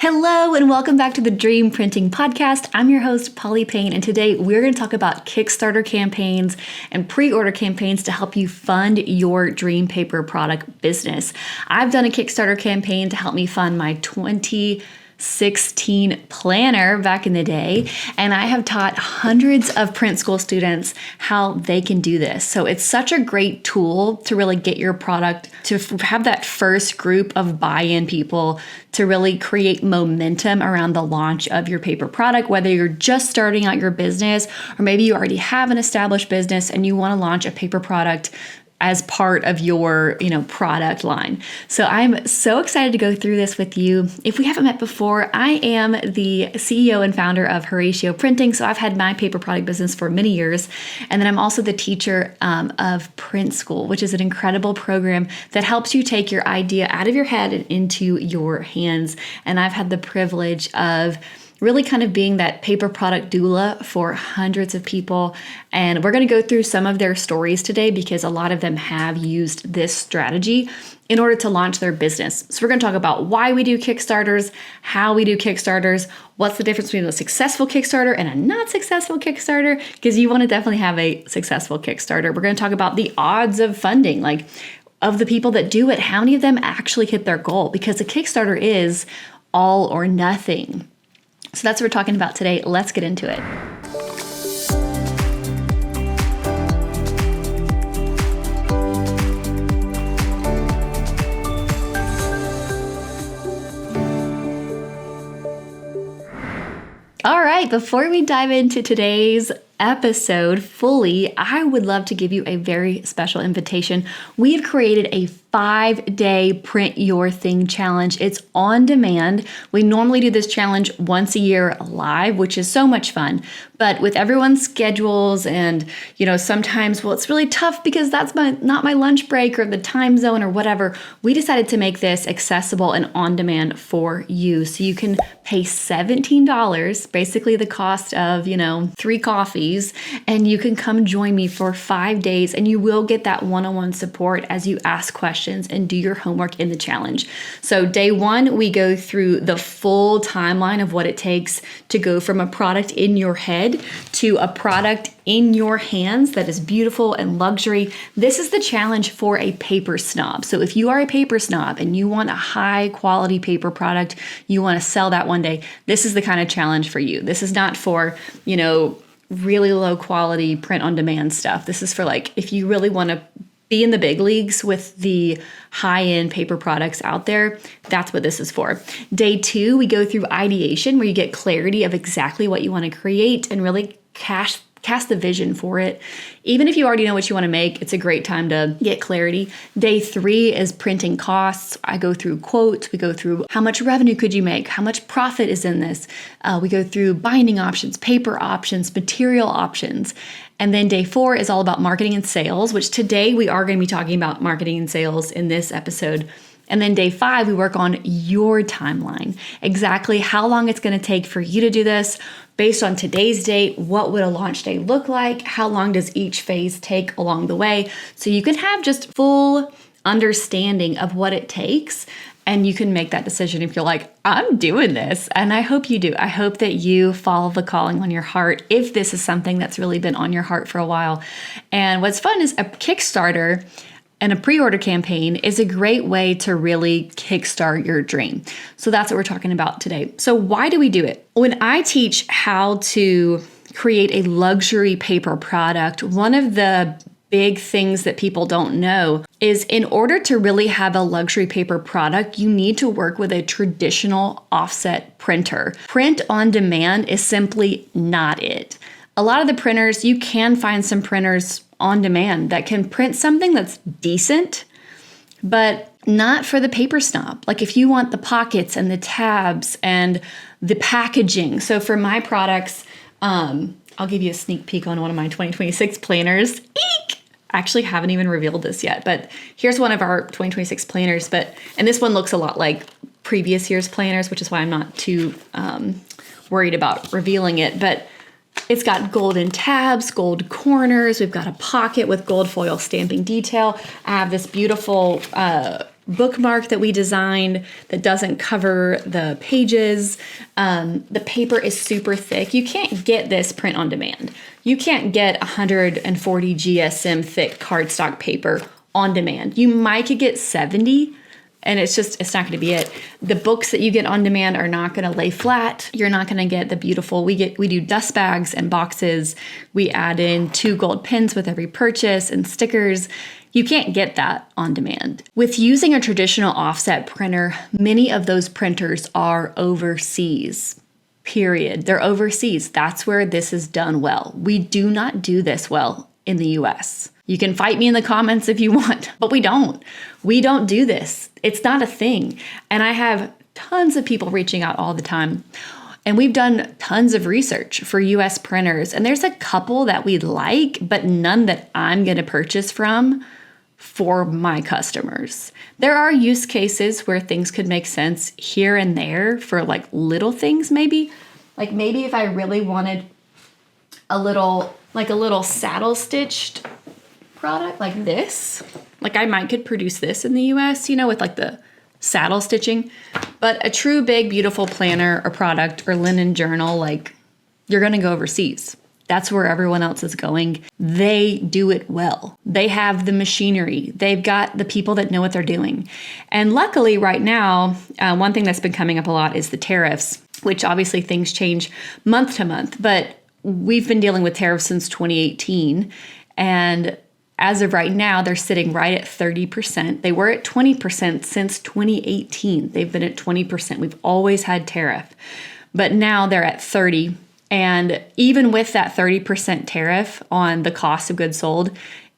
Hello and welcome back to the Dream Printing Podcast. I'm your host, Polly Payne, and today we're going to talk about Kickstarter campaigns and pre-order campaigns to help you fund your dream paper product business. I've done a Kickstarter campaign to help me fund my 2016 planner back in the day, and I have taught hundreds of print school students how they can do this. So it's such a great tool to really get your product, to have that first group of buy-in people to really create momentum around the launch of your paper product, whether you're just starting out your business or maybe you already have an established business and you want to launch a paper product as part of your, product line. So I'm so excited to go through this with you. If we haven't met before, I am the CEO and founder of Horacio Printing. So I've had my paper product business for many years. And then I'm also the teacher of Print School, which is an incredible program that helps you take your idea out of your head and into your hands. And I've had the privilege of really kind of being that paper product doula for hundreds of people. And we're going to go through some of their stories today because a lot of them have used this strategy in order to launch their business. So we're going to talk about why we do Kickstarters, how we do Kickstarters, what's the difference between a successful Kickstarter and a not successful Kickstarter, because you want to definitely have a successful Kickstarter. We're going to talk about the odds of funding, like of the people that do it, how many of them actually hit their goal, because a Kickstarter is all or nothing. So that's what we're talking about today. Let's get into it. All right, before we dive into today's episode fully, I would love to give you a very special invitation. We have created a 5-day Print Your Thing challenge. It's on demand. We normally do this challenge once a year live, which is so much fun. But with everyone's schedules and, sometimes, it's really tough because that's not my lunch break or the time zone or whatever. We decided to make this accessible and on demand for you. So you can pay $17, basically the cost of, 3 coffees, and you can come join me for 5 days and you will get that one-on-one support as you ask questions and do your homework in the challenge. So day 1, we go through the full timeline of what it takes to go from a product in your head to a product in your hands that is beautiful and luxury. This is the challenge for a paper snob. So if you are a paper snob and you want a high quality paper product, you want to sell that one day, this is the kind of challenge for you. This is not for, really low quality print on demand stuff. This is for if you really want to be in the big leagues with the high-end paper products out there, that's what this is for. Day 2, we go through ideation where you get clarity of exactly what you want to create and really cast the vision for it. Even if you already know what you want to make, it's a great time to get clarity. Day 3 is printing costs. I go through quotes. We go through how much revenue could you make? How much profit is in this? We go through binding options, paper options, material options. And then day 4 is all about marketing and sales, which today we are going to be talking about marketing and sales in this episode. And then day 5, we work on your timeline, exactly how long it's going to take for you to do this. Based on today's date, what would a launch day look like? How long does each phase take along the way? So you can have just full understanding of what it takes, and you can make that decision if you're like, I'm doing this. And I hope you do. I hope that you follow the calling on your heart if this is something that's really been on your heart for a while. And what's fun is a Kickstarter and a pre-order campaign is a great way to really kickstart your dream. So that's what we're talking about today. So why do we do it? When I teach how to create a luxury paper product, one of the big things that people don't know is in order to really have a luxury paper product, you need to work with a traditional offset printer. Print on demand is simply not it. A lot of the printers, you can find some printers on demand that can print something that's decent, but not for the paper snob. Like if you want the pockets and the tabs and the packaging. So for my products, I'll give you a sneak peek on one of my 2026 planners. Eek! I actually haven't even revealed this yet, but here's one of our 2026 planners. And this one looks a lot like previous year's planners, which is why I'm not too worried about revealing it. But it's got golden tabs, gold corners. We've got a pocket with gold foil stamping detail. I have this beautiful bookmark that we designed that doesn't cover the pages. The paper is super thick. You can't get this print on demand. You can't get 140 GSM thick cardstock paper on demand. You might could get 70, and it's not going to be it. The books that you get on demand are not going to lay flat. You're not going to get the beautiful, we do dust bags and boxes. We add in 2 gold pins with every purchase and stickers. You can't get that on demand. With using a traditional offset printer, many of those printers are overseas. Period. They're overseas. That's where this is done well. We do not do this well in the US. You can fight me in the comments if you want, but we don't. We don't do this. It's not a thing. And I have tons of people reaching out all the time. And we've done tons of research for US printers. And there's a couple that we like, but none that I'm going to purchase from for my customers. There are use cases where things could make sense here and there for like little things maybe. Like maybe if I really wanted a little saddle stitched product like this, like I might could produce this in the US, with like the saddle stitching. But a true big beautiful planner or product or linen journal, like you're going to go overseas. That's where everyone else is going. They do it well. They have the machinery. They've got the people that know what they're doing. And luckily right now, one thing that's been coming up a lot is the tariffs, which obviously things change month to month. But we've been dealing with tariffs since 2018. And as of right now, they're sitting right at 30%. They were at 20% since 2018. They've been at 20%. We've always had tariff. But now they're at 30%. And even with that 30% tariff on the cost of goods sold,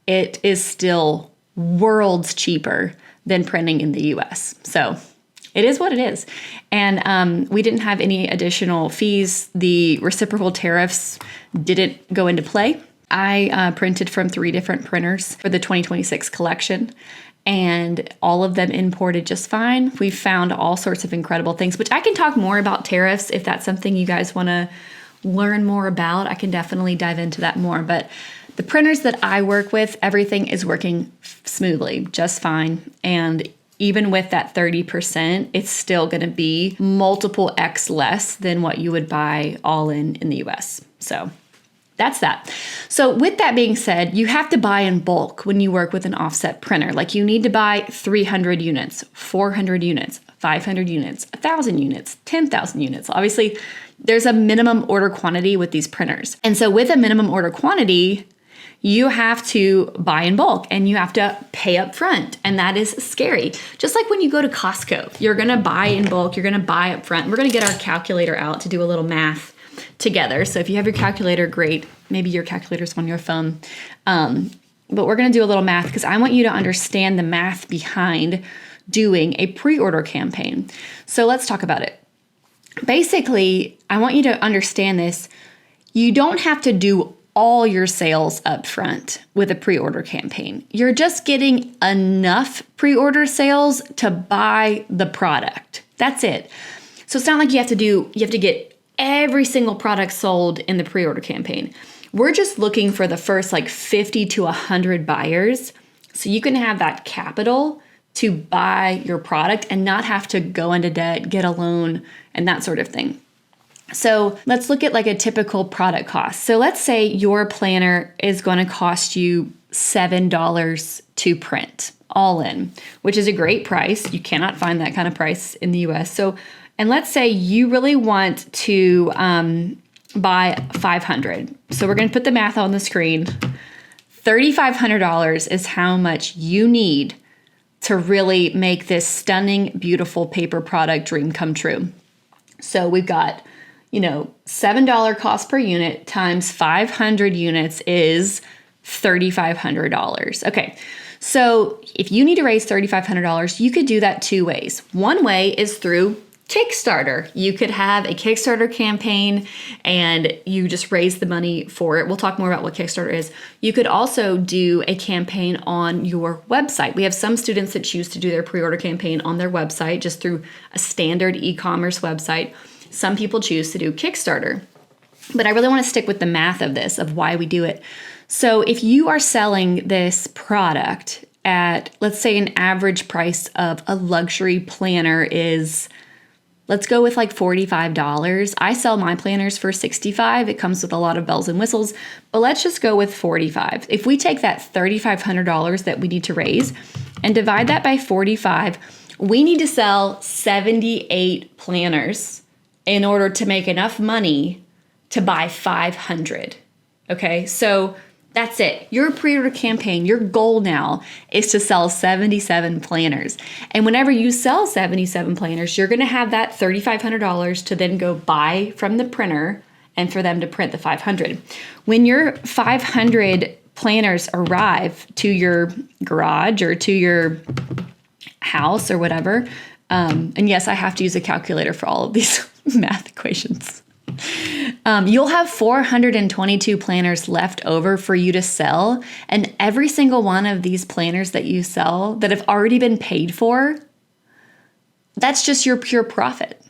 it is still worlds cheaper than printing in the US. So it is what it is. And we didn't have any additional fees. The reciprocal tariffs didn't go into play. I printed from 3 different printers for the 2026 collection, and all of them imported just fine. We found all sorts of incredible things, which I can talk more about tariffs if that's something you guys want to learn more about. I can definitely dive into that more. But the printers that I work with, everything is working smoothly, just fine. And even with that 30%, it's still going to be multiple X less than what you would buy all in the US. So that's that. So with that being said, you have to buy in bulk when you work with an offset printer. Like you need to buy 300 units, 400 units, 500 units, 1,000 units, 10,000 units. Obviously, there's a minimum order quantity with these printers. And so with a minimum order quantity, you have to buy in bulk and you have to pay up front. And that is scary. Just like when you go to Costco, you're going to buy in bulk, you're going to buy up front. We're going to get our calculator out to do a little math together. So if you have your calculator, great. Maybe your calculator's on your phone. But we're going to do a little math because I want you to understand the math behind doing a pre-order campaign. So let's talk about it. Basically, I want you to understand this. You don't have to do all your sales up front with a pre-order campaign. You're just getting enough pre-order sales to buy the product. That's it. So it's not like you have to get every single product sold in the pre-order campaign. We're just looking for the first 50 to 100 buyers so you can have that capital to buy your product and not have to go into debt, get a loan, and that sort of thing. So let's look at a typical product cost. So let's say your planner is going to cost you $7 to print, all in, which is a great price. You cannot find that kind of price in the US. And let's say you really want to buy 500. So we're going to put the math on the screen. $3,500 is how much you need to really make this stunning, beautiful paper product dream come true. So we've got, $7 cost per unit times 500 units is $3,500. Okay, so if you need to raise $3,500, you could do that 2 ways. One way is through Kickstarter. You could have a Kickstarter campaign and you just raise the money for it. We'll talk more about what Kickstarter is. You could also do a campaign on your website. We have some students that choose to do their pre-order campaign on their website, just through a standard e-commerce website. Some people choose to do Kickstarter. But I really want to stick with the math of this, of why we do it. So if you are selling this product at, let's say an average price of a luxury planner is, let's go with like $45. I sell my planners for $65. It comes with a lot of bells and whistles, but let's just go with $45. If we take that $3,500 that we need to raise and divide that by 45, we need to sell 78 planners in order to make enough money to buy 500. Okay, so that's it. Your pre-order campaign, your goal now is to sell 77 planners. And whenever you sell 77 planners, you're going to have that $3,500 to then go buy from the printer and for them to print the 500. When your 500 planners arrive to your garage or to your house or whatever, and yes, I have to use a calculator for all of these math equations. You'll have 422 planners left over for you to sell, and every single one of these planners that you sell that have already been paid for, that's just your pure profit.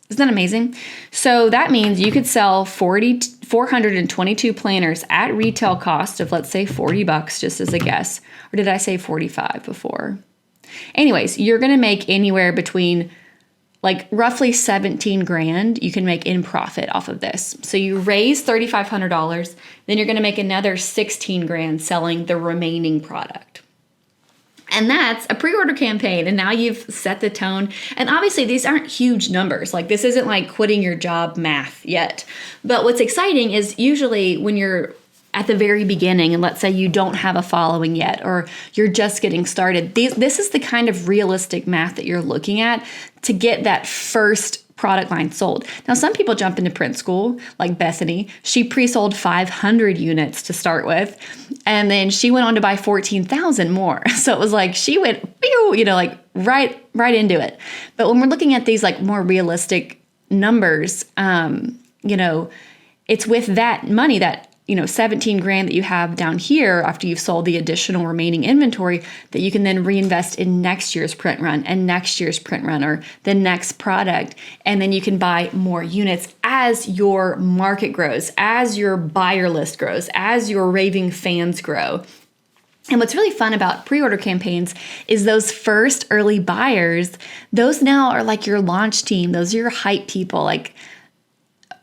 Isn't that amazing? So that means you could sell 422 planners at retail cost of, let's say, $40, just as a guess. Or did I say 45 before? Anyways, you're going to make anywhere between like roughly 17 grand you can make in profit off of this. So you raise $3,500, then you're going to make another 16 grand selling the remaining product. And that's a pre-order campaign. And now you've set the tone. And obviously these aren't huge numbers. Like this isn't like quitting your job math yet. But what's exciting is usually when you're at the very beginning, and let's say you don't have a following yet, or you're just getting started, this is the kind of realistic math that you're looking at to get that first product line sold. Now, some people jump into print school, like Bethany. She pre-sold 500 units to start with, and then she went on to buy 14,000 more. So it was like she went, like right into it. But when we're looking at these like more realistic numbers, it's with that money, that 17 grand that you have down here after you've sold the additional remaining inventory that you can then reinvest in next year's print run and next year's print run or the next product. And then you can buy more units as your market grows, as your buyer list grows, as your raving fans grow. And what's really fun about pre-order campaigns is those first early buyers, those now are like your launch team. Those are your hype people. Like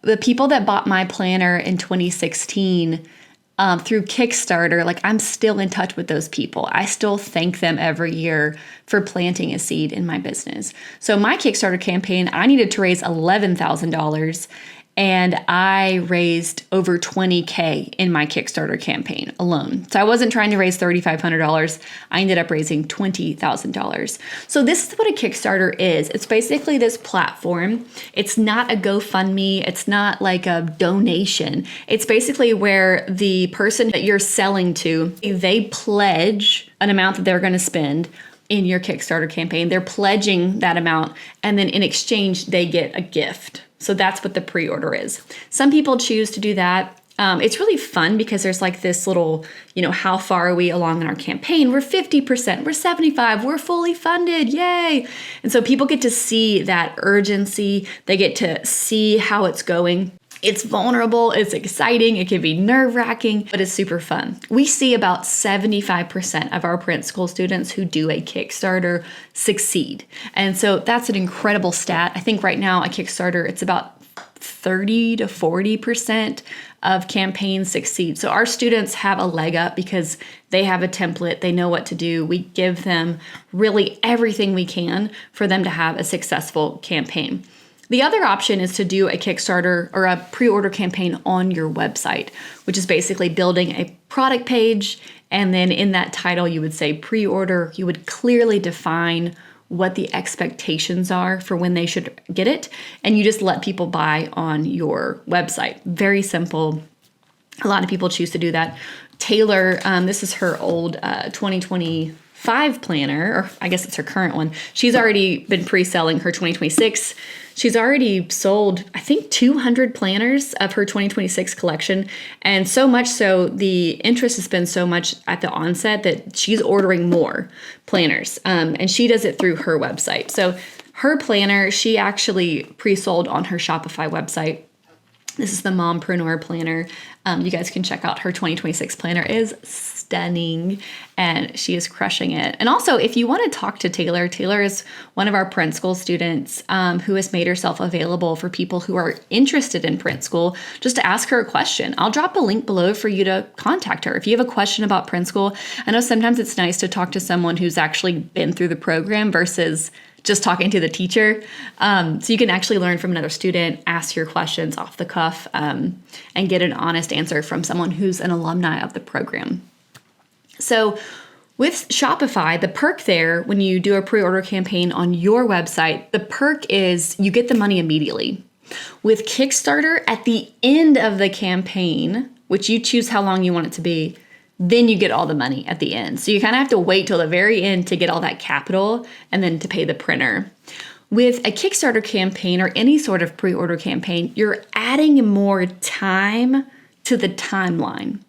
the people that bought my planner in 2016 through Kickstarter, like I'm still in touch with those people. I still thank them every year for planting a seed in my business. So my Kickstarter campaign, I needed to raise $11,000 and I raised over $20K in my Kickstarter campaign alone. So I wasn't trying to raise $3,500. I ended up raising $20,000. So this is what a Kickstarter is. It's basically this platform. It's not a GoFundMe. It's not like a donation. It's basically where the person that you're selling to, they pledge an amount that they're going to spend in your Kickstarter campaign. They're pledging that amount, and then in exchange, they get a gift. So that's what the pre-order is. Some people choose to do that. It's really fun because there's like this little, how far are we along in our campaign? We're 50%, we're 75, we're fully funded, yay. And so people get to see that urgency. They get to see how it's going. It's vulnerable, it's exciting, it can be nerve-wracking, but it's super fun. We see about 75% of our print school students who do a Kickstarter succeed. And so that's an incredible stat. I think right now a Kickstarter, it's about 30 to 40% of campaigns succeed. So our students have a leg up because they have a template, they know what to do. We give them really everything we can for them to have a successful campaign. The other option is to do a Kickstarter or a pre-order campaign on your website, which is basically building a product page. And then in that title, you would say pre-order. You would clearly define what the expectations are for when they should get it. And you just let people buy on your website. Very simple. A lot of people choose to do that. Taylor, this is her old 2025 planner, or I guess it's her current one. She's already been pre-selling her 2026. She's already sold, I think, 200 planners of her 2026 collection. And so much so, the interest has been so much at the onset that she's ordering more planners. And she does it through her website. So her planner, she actually pre-sold on her Shopify website. This is the Mompreneur planner. You guys can check out her 2026 planner. It is stunning and she is crushing it. And also, if you want to talk to Taylor, Taylor is one of our print school students who has made herself available for people who are interested in print school, just to ask her a question. I'll drop a link below for you to contact her. If you have a question about print school, I know sometimes it's nice to talk to someone who's actually been through the program versus just talking to the teacher. So you can actually learn from another student, ask your questions off the cuff, and get an honest answer from someone who's an alumni of the program. So with Shopify, the perk there, when you do a pre-order campaign on your website, the perk is you get the money immediately. With Kickstarter, at the end of the campaign, which you choose how long you want it to be, then you get all the money at the end. So you kind of have to wait till the very end to get all that capital and then to pay the printer. With a Kickstarter campaign or any sort of pre-order campaign, you're adding more time to the timeline.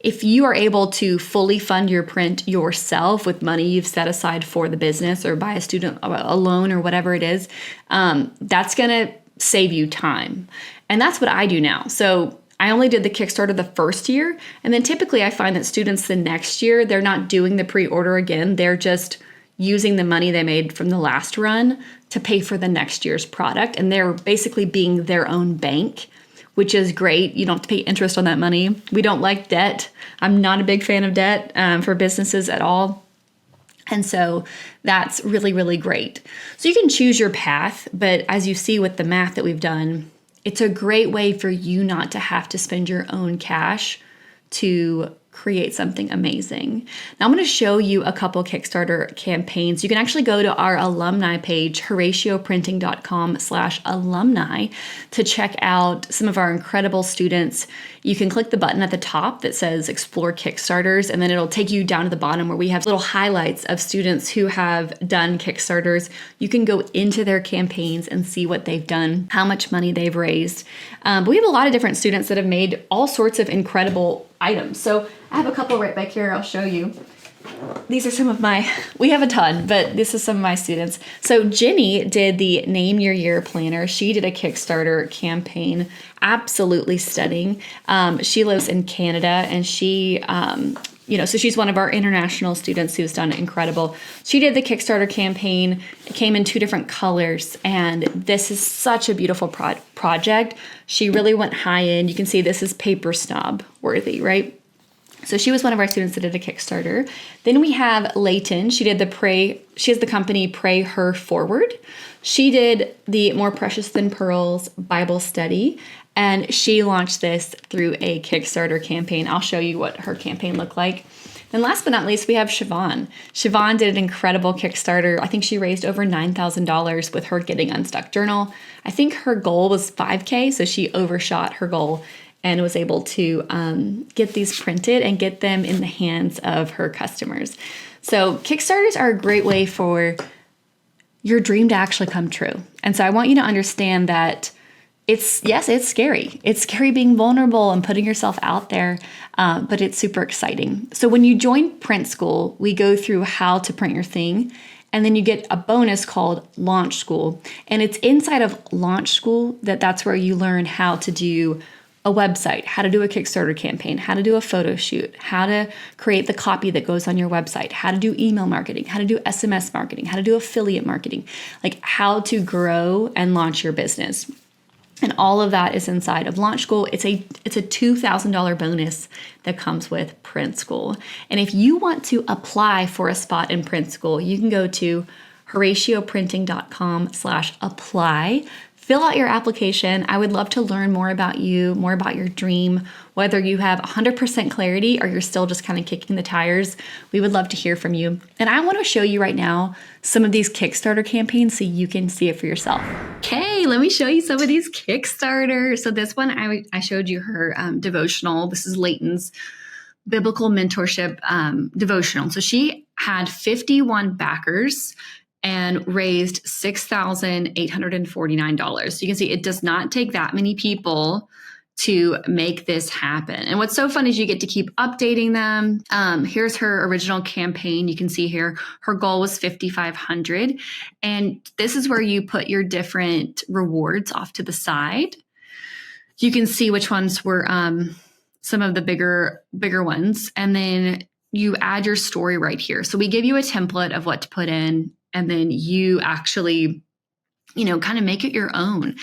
If you are able to fully fund your print yourself with money you've set aside for the business or buy a student a loan or whatever it is, that's going to save you time. And that's what I do now. So I only did the Kickstarter the first year, and then typically I find that students the next year, they're not doing the pre-order again. They're just using the money they made from the last run to pay for the next year's product, and they're basically being their own bank, which is great. You don't have to pay interest on that money. We don't like debt. I'm not a big fan of debt for businesses at all. And so that's really, really great. So you can choose your path, but as you see with the math that we've done, it's a great way for you not to have to spend your own cash to create something amazing. Now I'm going to show you a couple Kickstarter campaigns. You can actually go to our alumni page, horacioprinting.com/alumni, to check out some of our incredible students. You can click the button at the top that says Explore Kickstarters, and then it'll take you down to the bottom where we have little highlights of students who have done Kickstarters. You can go into their campaigns and see what they've done, how much money they've raised. But we have a lot of different students that have made all sorts of incredible items. So I have a couple right back here. I'll show you. These are some of we have a ton, but this is some of my students. So Jenny did the Name Your Year planner. She did a Kickstarter campaign. Absolutely stunning. She lives in Canada, and she, so she's one of our international students who's done incredible. She did the Kickstarter campaign. It came in 2 different colors, and this is such a beautiful project. She really went high end. You can see this is paper snob worthy, right? So she was one of our students that did a Kickstarter. Then we have Layton. She has the company Pray Her Forward. She did the More Precious Than Pearls Bible study, and she launched this through a Kickstarter campaign. I'll show you what her campaign looked like. And last but not least, we have Shavon. Shavon did an incredible Kickstarter. I think she raised over $9,000 with her Getting Unstuck journal. I think her goal was 5K, so she overshot her goal and was able to get these printed and get them in the hands of her customers. So Kickstarters are a great way for your dream to actually come true. And so I want you to understand that it's scary. It's scary being vulnerable and putting yourself out there, but it's super exciting. So when you join print school, we go through how to print your thing, and then you get a bonus called Launch School. And it's inside of Launch School that's where you learn how to do a website, how to do a Kickstarter campaign, how to do a photo shoot, how to create the copy that goes on your website, how to do email marketing, how to do SMS marketing, how to do affiliate marketing, like how to grow and launch your business. And all of that is inside of Launch School. It's a $2,000 bonus that comes with Print School. And if you want to apply for a spot in Print School, you can go to horacioprinting.com/apply. Fill out your application. I would love to learn more about you, more about your dream, whether you have 100% clarity or you're still just kind of kicking the tires. We would love to hear from you. And I want to show you right now some of these Kickstarter campaigns so you can see it for yourself. Okay, let me show you some of these Kickstarters. So this one, I showed you her devotional. This is Layton's biblical mentorship devotional. So she had 51 backers and raised $6,849. So you can see it does not take that many people to make this happen. And what's so fun is you get to keep updating them. Here's her original campaign. You can see here, her goal was $5,500. And this is where you put your different rewards off to the side. You can see which ones were some of the bigger ones. And then you add your story right here. So we give you a template of what to put in, and then you actually, kind of make it your own.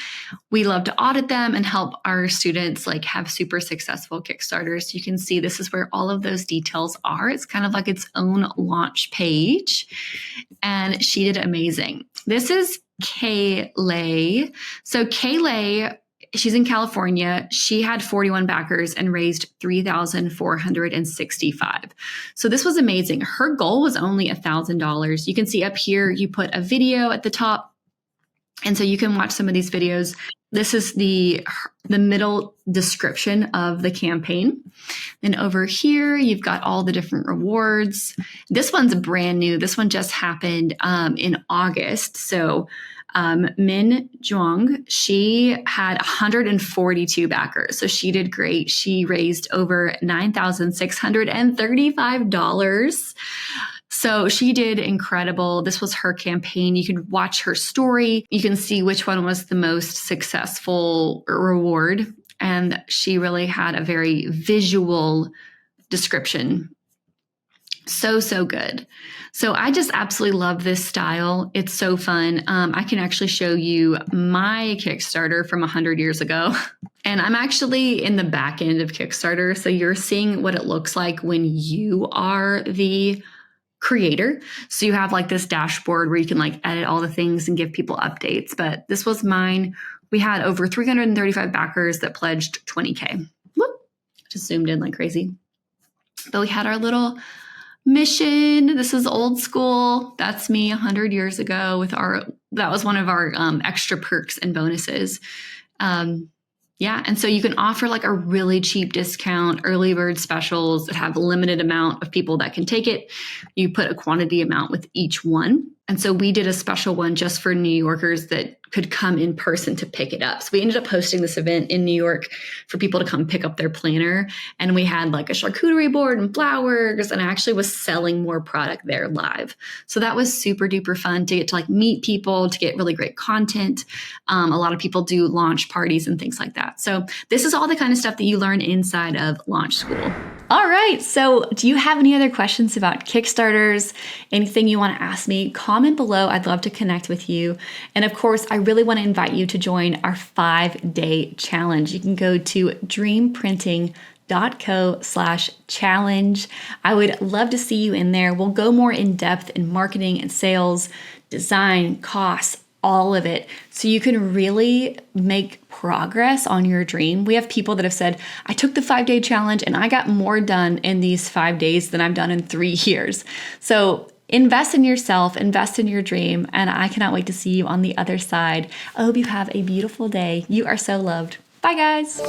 We love to audit them and help our students like have super successful Kickstarters. You can see this is where all of those details are. It's kind of like its own launch page. And she did amazing. This is Kaylay. So Kaylay, she's in California. She had 41 backers and raised $3,465. So this was amazing. Her goal was only $1,000. You can see up here, you put a video at the top. And so you can watch some of these videos. This is the middle description of the campaign. Then over here, you've got all the different rewards. This one's brand new. This one just happened in August. So Min Zhuang, she had 142 backers. So she did great. She raised over $9,635. So she did incredible. This was her campaign. You can watch her story. You can see which one was the most successful reward. And she really had a very visual description. So good. So I just absolutely love this style. It's so fun. I can actually show you my Kickstarter from 100 years ago. And I'm actually in the back end of Kickstarter. So you're seeing what it looks like when you are the creator. So you have like this dashboard where you can like edit all the things and give people updates. But this was mine. We had over 335 backers that pledged 20K. Whoop, just zoomed in like crazy. But we had our little mission. This is old school. That's me 100 years ago that was one of our extra perks and bonuses. Yeah. And so you can offer like a really cheap discount, early bird specials that have a limited amount of people that can take it. You put a quantity amount with each one. And so we did a special one just for New Yorkers that could come in person to pick it up. So we ended up hosting this event in New York for people to come pick up their planner. And we had like a charcuterie board and flowers, and I actually was selling more product there live. So that was super duper fun to get to like meet people, to get really great content. A lot of people do launch parties and things like that. So this is all the kind of stuff that you learn inside of Launch School. All right. So do you have any other questions about Kickstarters? Anything you want to ask me? Comment below. I'd love to connect with you. And of course, I really want to invite you to join our 5-day challenge. You can go to dreamprinting.co/challenge. I would love to see you in there. We'll go more in depth in marketing and sales, design, costs, all of it, so you can really make progress on your dream. We have people that have said, I took the 5-day challenge and I got more done in these 5 days than I've done in 3 years. So invest in yourself, invest in your dream, and I cannot wait to see you on the other side. I hope you have a beautiful day. You are so loved. Bye, guys.